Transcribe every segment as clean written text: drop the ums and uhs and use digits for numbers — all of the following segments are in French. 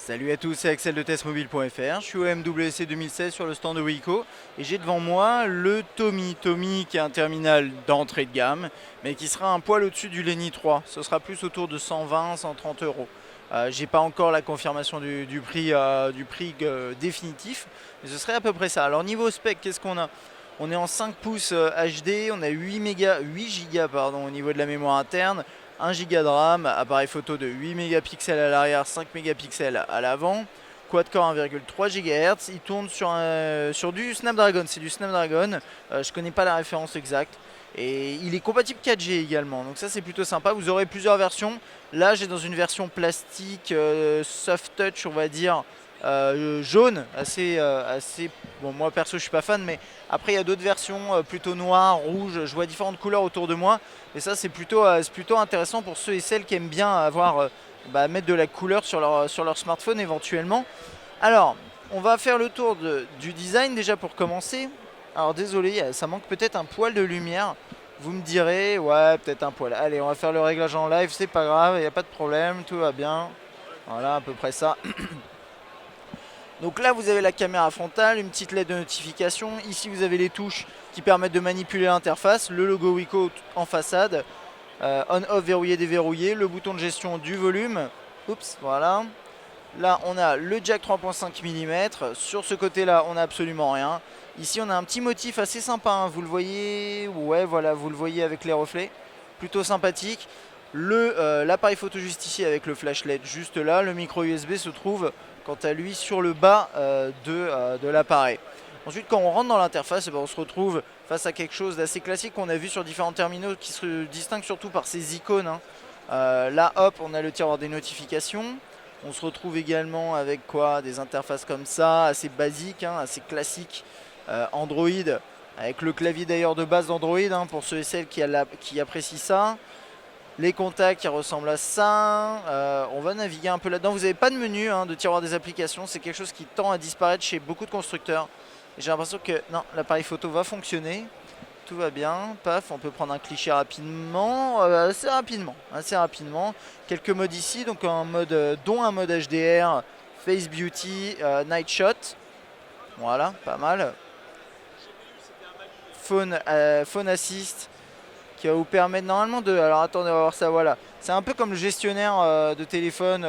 Salut à tous, c'est Axel de testmobile.fr. Je suis au MWC 2016 sur le stand de Wiko et j'ai devant moi le Tommy. Tommy qui est un terminal d'entrée de gamme mais qui sera un poil au-dessus du Lenny 3. Ce sera plus autour de 120-130 euros. J'ai pas encore la confirmation du prix, définitif, mais ce serait à peu près ça. Alors niveau spec, qu'est-ce qu'on a? On est en 5 pouces HD, on a 8 Go pardon, au niveau de la mémoire interne, 1 Go de RAM, appareil photo de 8 mégapixels à l'arrière, 5 mégapixels à l'avant, quad-core 1,3 GHz, il tourne sur du Snapdragon, c'est du Snapdragon, je connais pas la référence exacte, et il est compatible 4G également, donc ça c'est plutôt sympa. Vous aurez plusieurs versions, là j'ai dans une version plastique, soft touch on va dire, jaune, assez, bon moi perso je suis pas fan, mais après il y a d'autres versions plutôt noires, rouges, je vois différentes couleurs autour de moi. Et ça c'est plutôt intéressant pour ceux et celles qui aiment bien mettre de la couleur sur leur smartphone éventuellement. Alors, on va faire le tour du design déjà pour commencer. Alors désolé, ça manque peut-être un poil de lumière. Vous me direz, ouais peut-être un poil. Allez, on va faire le réglage en live, c'est pas grave, il n'y a pas de problème, tout va bien. Voilà, à peu près ça. Donc là vous avez la caméra frontale, une petite LED de notification. Ici vous avez les touches qui permettent de manipuler l'interface, le logo Wiko en façade, on-off verrouillé déverrouillé, le bouton de gestion du volume. Oups, voilà. Là on a le jack 3.5 mm, sur ce côté là on n'a absolument rien. Ici on a un petit motif assez sympa, hein. Vous le voyez, ouais voilà, vous le voyez avec les reflets, plutôt sympathique. L'appareil photo juste ici avec le flash LED juste là, le micro USB se trouve quant à lui sur le bas de l'appareil. Ensuite quand on rentre dans l'interface, on se retrouve face à quelque chose d'assez classique qu'on a vu sur différents terminaux qui se distingue surtout par ces icônes, hein. Là hop on a le tiroir des notifications. On se retrouve également avec quoi? Des interfaces comme ça, assez basiques, hein, assez classiques. Android, avec le clavier d'ailleurs de base d'Android, hein, pour ceux et celles qui apprécient ça. Les contacts qui ressemblent à ça. On va naviguer un peu là-dedans. Vous n'avez pas de menu, hein, de tiroir des applications. C'est quelque chose qui tend à disparaître chez beaucoup de constructeurs. J'ai l'impression que non, l'appareil photo va fonctionner. Tout va bien. Paf, on peut prendre un cliché rapidement. Assez rapidement. Quelques modes ici. Donc dont un mode HDR, Face Beauty, Night Shot. Voilà, pas mal. Phone Assist qui va vous permettre normalement de... Alors attendez, on va voir ça, voilà. C'est un peu comme le gestionnaire de téléphone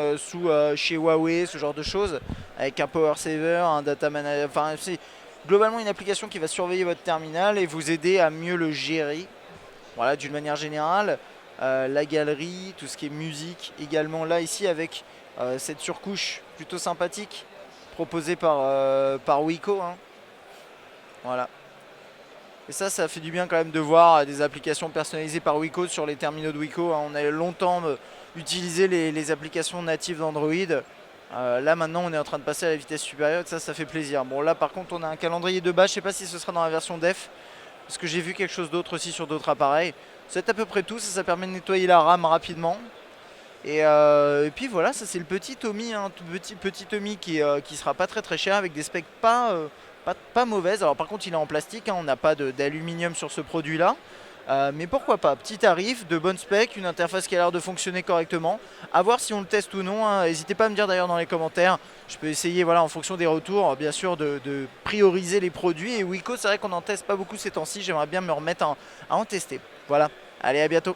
chez Huawei, ce genre de choses, avec un power saver, un data manager, enfin c'est globalement une application qui va surveiller votre terminal et vous aider à mieux le gérer. Voilà, d'une manière générale. La galerie, tout ce qui est musique, également là ici avec cette surcouche plutôt sympathique proposée par Wiko, hein. Voilà. Et ça fait du bien quand même de voir des applications personnalisées par Wiko sur les terminaux de Wiko, hein. On a longtemps utilisé les applications natives d'Android. Là maintenant on est en train de passer à la vitesse supérieure et ça fait plaisir. Bon là par contre on a un calendrier de base, je sais pas si ce sera dans la version def, parce que j'ai vu quelque chose d'autre aussi sur d'autres appareils. C'est à peu près tout, ça permet de nettoyer la RAM rapidement. Et puis voilà, ça c'est le petit Tommy, hein, petit Tommy qui sera pas très cher, avec des specs pas mauvaises. Alors par contre il est en plastique, hein, on n'a pas d'aluminium sur ce produit là. Mais pourquoi pas, petit tarif, de bonnes specs, une interface qui a l'air de fonctionner correctement. A voir si on le teste ou non, hein. N'hésitez pas à me dire d'ailleurs dans les commentaires. Je peux essayer, voilà, en fonction des retours, bien sûr, de prioriser les produits. Et Wiko, c'est vrai qu'on n'en teste pas beaucoup ces temps-ci, j'aimerais bien me remettre à en tester. Voilà, allez, à bientôt.